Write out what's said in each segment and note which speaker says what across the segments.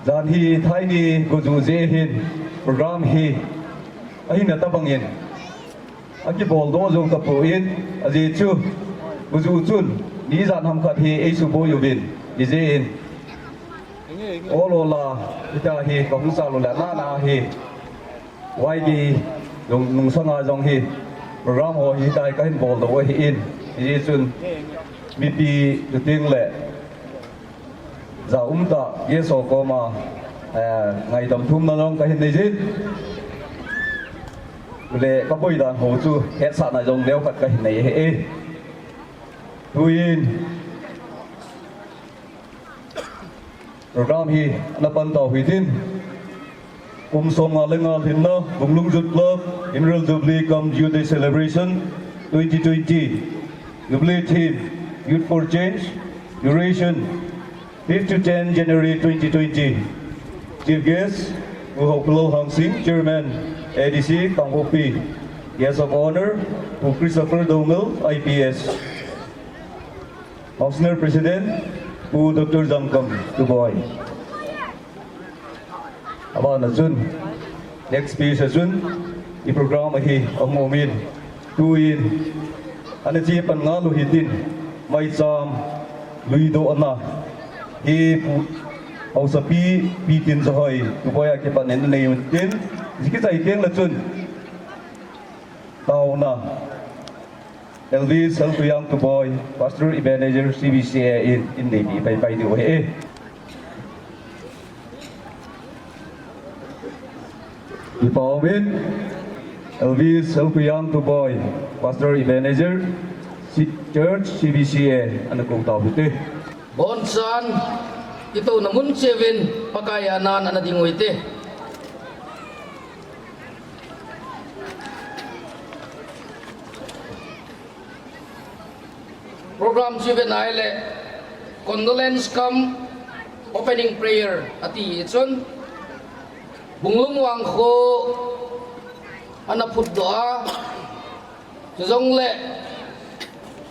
Speaker 1: dan hi thai ni go zu je hin program hi ai na ta bangin aki bol do zo ka po in aji chu go zu chun ni zan ham khat hi ei su bo yu bin ni je in olola ita hi kong sa lo la na hi wai di nung sanga jong hi program ho hi tai ka hin bol do hi in ni chun mi pi tu ting le za ta ye so ko ma ngày tầm thum na long ka hin nei jin le ka boi dan ho chu het sa na jong leo khat ka hin nei he tuin program hi na pan tàu hủy tin som nga lenga hin na Bunglung Youth Club Inaugural Jubilee come Youth Day Celebration 2020 Jubilee theme Youth for Change duration 5 to 10 January 2020 chief guest Ahsi Chairman ADC Kang Hopi guest of honor Christopher Dongle IPS Councilor President Dr. Zamkam Duboy. Aba na jun next piece sa jun I program hi ang momin tuin ana ji pan nga lu hitin mai cham luido ana hi au sa pi tin sa hoi Duboy ke pan nen nei tin ji sai teng la jun tao na Elvis Young to Boy, Pastor Manager CBCA in Navy by the way. The following Elvis Young to Boy, Pastor Manager Church CBCA and the Kongtawite.
Speaker 2: Bonsan ito namun 7 pakayanan na dingoite. Program juvenile condolence come opening prayer ati itson bunglung wang ko anapud doa jongle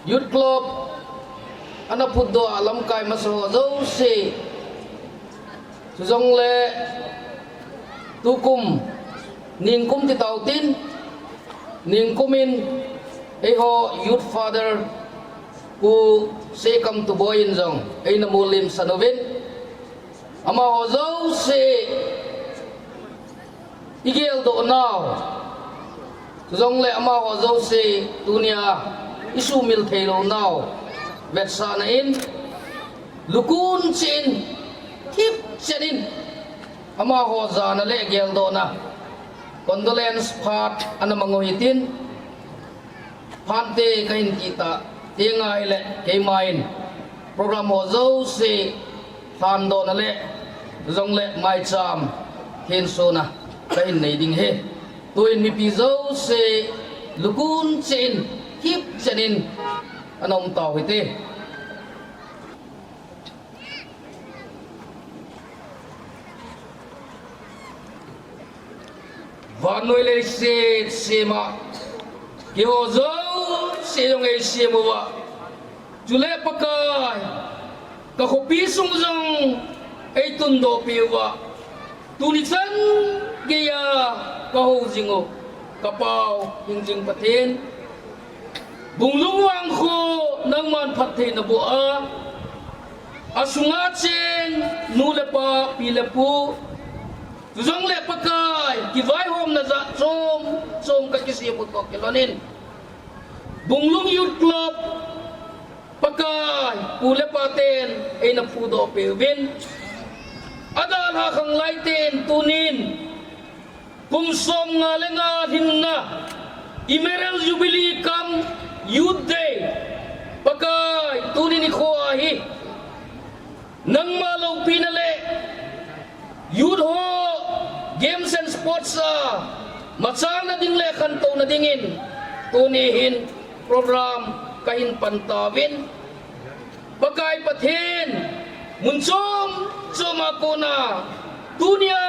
Speaker 2: youth club anapud doa alam kai maso zo se jongle tukum ningkum ti tautin ningkumin eho youth father ku se kam tu boyin jong ay namulim sa novin ama hozo se igel do now jong le ama hozo se dunia isu mil thelo now vet sa na in lukun chin kip chenin ama hoza na le gel do na condolence part ana mangohitin phante kain kita tingai le kemain program ho zo se than do na le zong le mai cham hen so na kain nei ding he tuin mi pi zo se lukun chen hip chenin anom taw hite vanoi le se ma ki ho zo se yong ai se mo wa jule pakai ka khopi sung jong ai tun do pi wa tuni chan ge ya ka ho jingo ka pau hing jing pathin bunglung wang kho nang man pathin na bo a asunga chen nu le pa pi le pu jong le pakai ki vai hom na za som ka kisi pu ko kilonin Bunglung Youth Club pakai pule paten ay napudo pewin adal hakang laiten tunin kung som nga lenga hinna Emerald Jubilee come Youth Day pakai tunin ikuahi nang malaw pinale youth ho games and sports matsal na ding le kanto na dingin tunihin program kahin pantawin pakai pathin munsom sumakuna dunia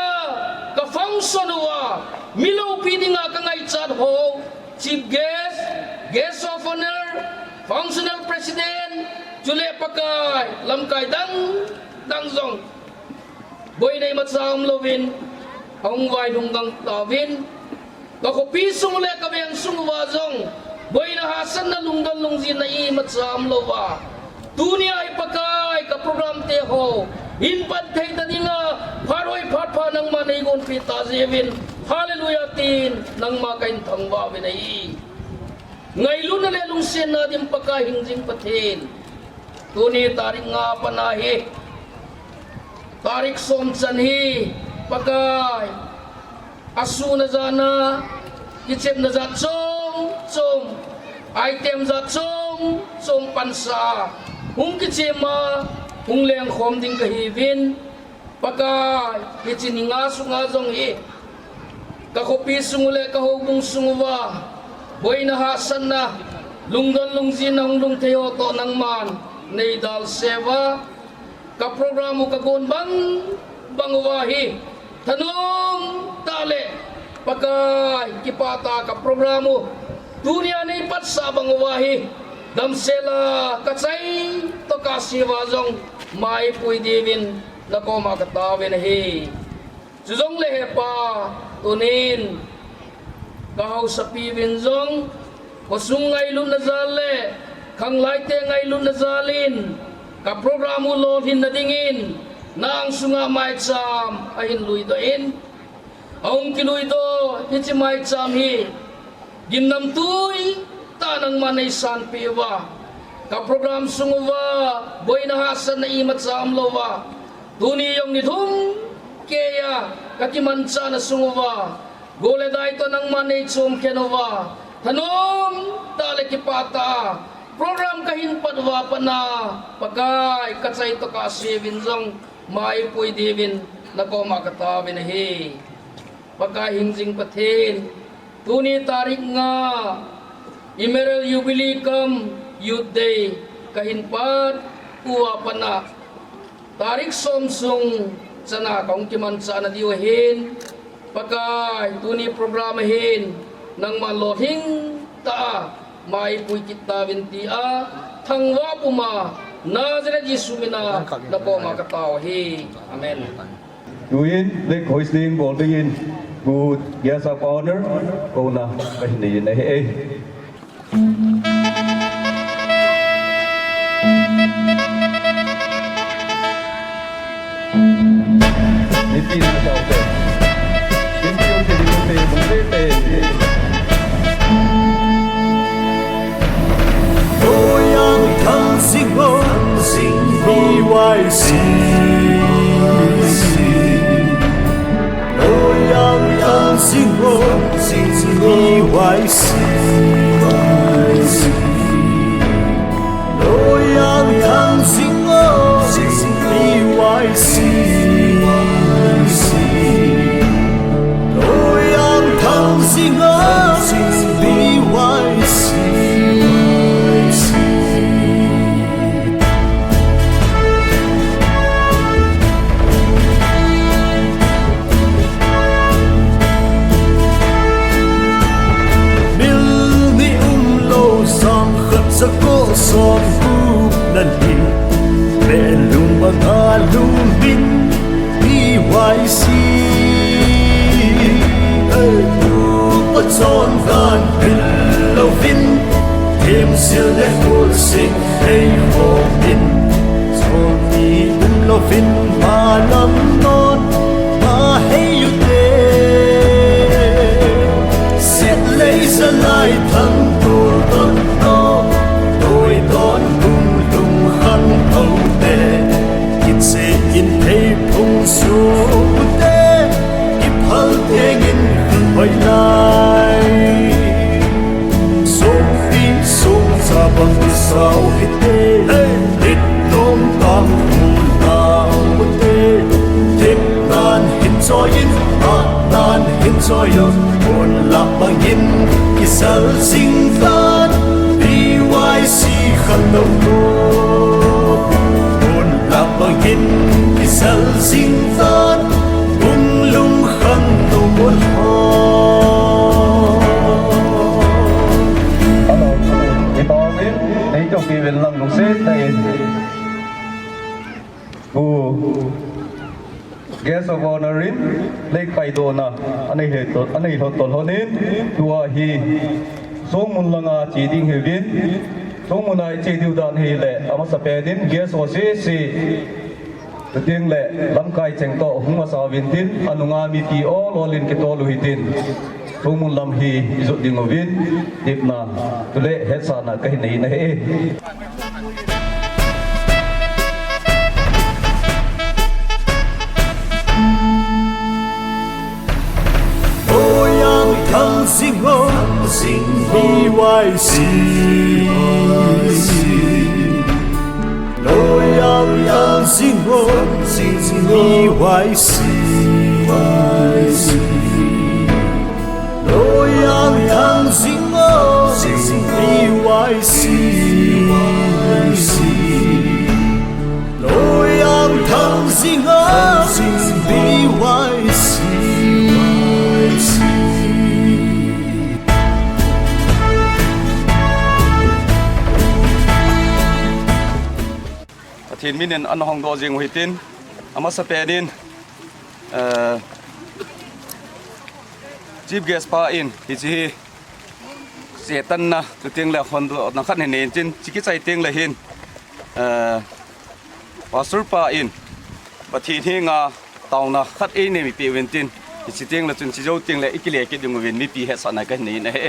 Speaker 2: ka function wa milaw pidinga kangay chat ho chief guest of honor functional president jule pakai lamkai dang zong boy na imatsam lovin ang way nunggang tawin kako pisong le kabayang sungwazong boy na hasan na lungdan lungzin na imatsam lova dunia ay pagkay ka program te ho inpan kay tadinga paroy patpa ng manaygon pita zevin hallelujah tin ng makaintang wawin ay ngayon na lelong sin natin pagkahingjing patin tuni tarik nga panahi tarik somsanhi pagkay asu na zana gitsep na za som item za som pansa hung kitsema hung leng khom ding kahivin pagkay kitsininga sunga zong hi kakopi sungule kahubung sungwa boy na hasan na lungdan lungzin na hunglung teyoto ng man neidal seva ka programo kagon bangwahi tanong tale pagkay kipata ka programo dunia na ipat sa bangwahi damsela katsay to kasivazong may puidivin na ko makatawin hi suzong lehe pa tunin kahaw sa pibin zong kusung ngaylon na zale kang laite ngaylon na zalin ka programo lohin na dingin na ang sunga maitsam ahin luidoin aung kiluido hitsi maitsam hi ginamtuy tanang manay san piwa ka program sunguwa boy na hasan na imat sa amlowa tuniyong nidhum kaya kakimansa na sunguwa gole da ito ng manay tsum kenova tanong talekipata program kahin padwa pa na pagkay katsay to kasibin zong may puidibin na ko makatawin hi pagkahinjing patin tuni tarik nga Emerald Jubilee kam Youth Day kahinpat uwa pa na tarik somsong sana kung kimansa na diwahin pagkay tuni programahin ng malohing taa may puy kita bintia thangwa puma Nazareth Yesumina na po makatawahi amen
Speaker 1: Yuin lek hoisting bolding in good guest of honor ko na hindi na Hindi na sa hotel. Hindi yung hindi
Speaker 3: Goyang dancing BYC Goyang dancing BYC Goyang dancing BYC Goyang dancing BYC sa ko som bu nan hi le lung mga lumbin BYC But son gan lovin him still the full sing hey hopin son ni lovin malam non ma hey you there set laser light thang tu ton Don bunglung han hậu tê Kịp sẽ nhìn thấy phong số tê Kịp hal thế nghìn hỏi lại Sống tin sống ra bằng sao hết tê Lít nôm tăng hù nào tê Thêm nan hình cho yên nan hình cho yên Hồn lạc bằng yên Kỳ sal sinh tan BYC khăn nông nô Hồn lạc bằng hin Kỳ sal sinh tan Bunglung khăn nông môn
Speaker 1: Ito min, ito kiwin lang nung set ay guest of honor in lek pai do na anei ho tol honin tua hi song mun langa chi ding hevin song mun ai chi diu dan hi le ama sa pe din guest o si ting le lam kai cheng to huma sa vin tin anunga mi ti all olin ke to lu hitin song mun lam hi izot ding ovin dip na tule het sa na kai nei na he
Speaker 3: BYC Loyal Young Singo BYC Loyal Young Singo BYC Loyal Young Singo BYC
Speaker 1: thiên min an hong do jing hui tin ama sa pe din chief guest pa in hi chi se tan na tu ting la khon do na khat ne chin chi ki chai ting la hin pastor pa in pa thi thi nga taw na khat e ne mi pe wen tin chi ting la chun chi jo ting la ikile ke dung wen mi pi he sa na ka ni na he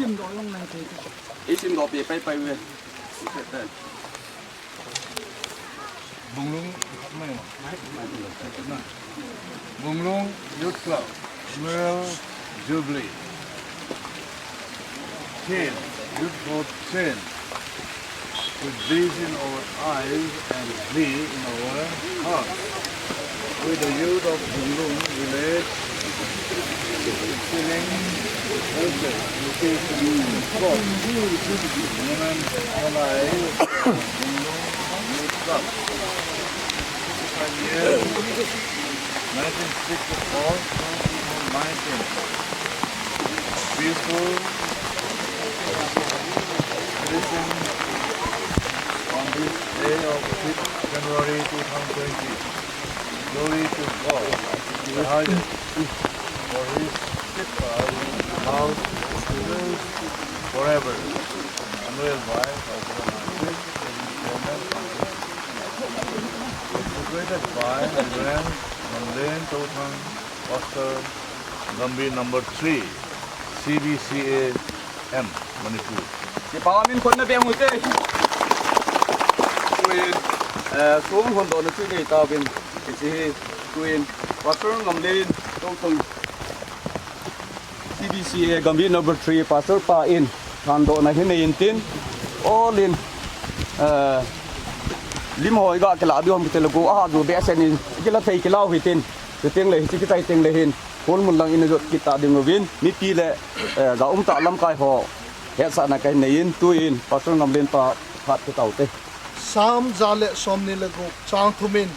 Speaker 2: sim đó long này thì
Speaker 1: ý sim đó bị bay về
Speaker 4: Bunglung Bunglung Youth Club Jubilee 10 Youth Vote 10 with these in our eyes and thee in our hearts with the youth of Bunglung village feeling okay location sport women alive Bunglung Youth Club 5 years 1964 to 19 peaceful citizen on this day of 5th January 2020 glory to God the highest for his steadfast love forever Manuel wife of executed by Reverend Bunglung Totham Pastor Gambi number 3 CBCA M Manipur
Speaker 1: cái bao mìnhคนน่ะเปียงหัวใจคุยxuốngคนโดนชื่อนี่ตาเป็นที่คุยวัดเชิงงำเล่นต้องตรง CBCA Gambi number 3 Pastor Pa in ทานโดนนะที่ในอินทิน all in lim hồi gạ cái lá đường cái logo dù bé sen in cái lá thấy cái lao hủy tin cái tiếng lệ cái tay tiếng lệ hin hôn một lần in rồi kita đường ngồi viên mi pi lệ gạo tạ lâm cài họ hết sa na cái này in tu in pastor ngầm lên pa phát cái tàu tê
Speaker 5: sam zale somni lego chang thumin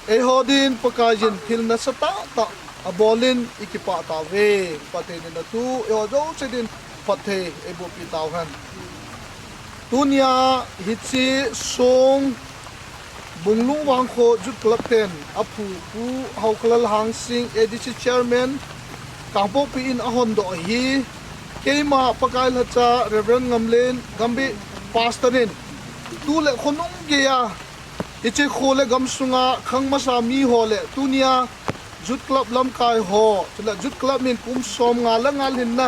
Speaker 5: e hodin pakajin thil na sata ta abolin ikipa ta ve pate na tu e odo sedin pathe e bo pi taw han tunia hitsi song Bunglung wangkho jut club ten apu pu hauklal hang sing edc chairman kangpo pi in ahon do hi keima pakai hacha reverend ngamlen gambi pastorin tu le khonung ge ya iche khole gamsunga khangma sa mi hole tunia jut club lam kai ho chula jut club min kum som nga la ngal hinna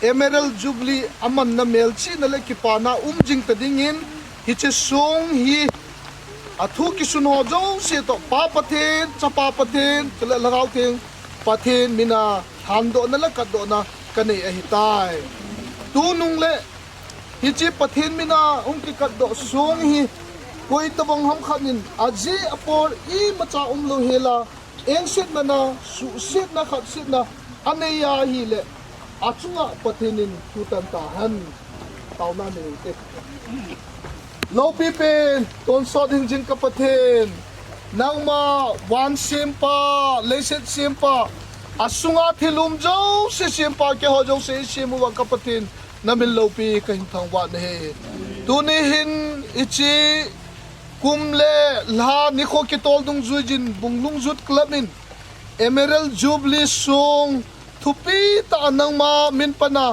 Speaker 5: emerald jubilee aman na melchi na le kipana jing tadingin hiche song hi athu kisun ho jo se to pa pathen chapa pathen chula lagaw thing pathen mina hando na la kaddo na kanei a hitai tu nung le hi chi pathin mina ki kat do song hi koi tabang ham khanin aji apor I macha lo hela eng sit na su sit na khat sit na aneya hi le achunga pathinin tutan ta han tauna ne te lo pipen ton so ding jing ka pathin nang ma wan simpa leset simpa asunga thilum jo se simpa ke ho jo se simu wa kapatin namin lopi kahin thangwa ne he tuni hin ichi kumle la nikho ki tol dung zuijin bunglung zut clubin emerald jubilee song thupi ta nang ma min pana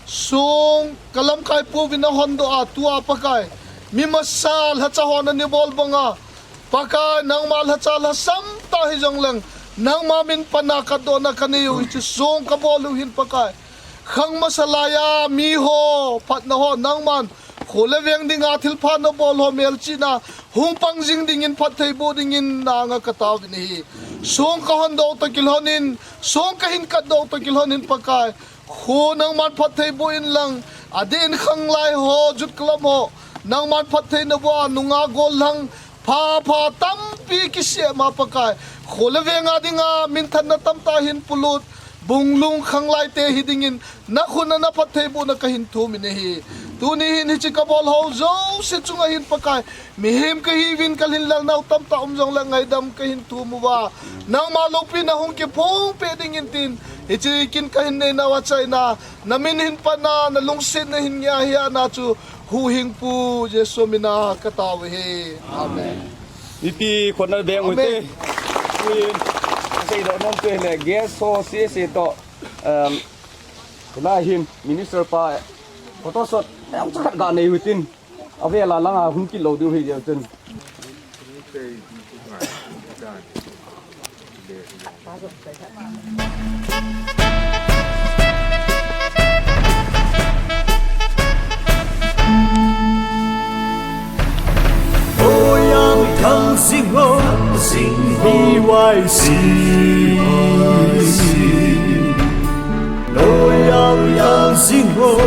Speaker 5: song kalam kai pu vina hondo a tua pakai mi masal hacha hona ni bol banga pakai nang mal hacha la sam ta hi jong lang nang ma min pana ka do na kaniyu ichi song ka bolu hin pakai khang masalaya mi ho phat na ho nang man khole veng ding a thil pha no bol ho mel chi na hung pang jing ding in phat thei bo ding in na nga ka taw ni song ka hon do to kilhonin song ka hin ka do to kilhonin pakai khu nang man phat thei bo in lang adin khang lai ho jut klam ho nang man phat thei na bo nunga gol lang pha pha tam pi ki se ma pakai khole veng a ding a min than na tam ta hin pulut bunglung khang lai te hidingin na khuna na pathei bu na kahin thu mi ne hi tu ni hin hi chika bol ho zo se chunga hin pakai mi hem ka hi win kalhin lang nau tam ta jong lang ngai dam kahin thu mu wa nang ma lopi na hung ke phong pe ding in tin hi chi kin kahin ne na wa chai na namin hin pa na na lungsin na hin ya hiya na chu hu hing pu jesu mina ka taw he amen
Speaker 1: ipi khona beng uite kuin sei do non te le guest so se to la hin minister pa photo shot am chat ga nei hutin avela langa hun ki lo du hi je chen
Speaker 3: thăng sinh ngô hi hoài si lối yang thăng sinh ngô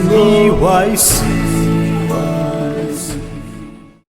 Speaker 3: hi hoài si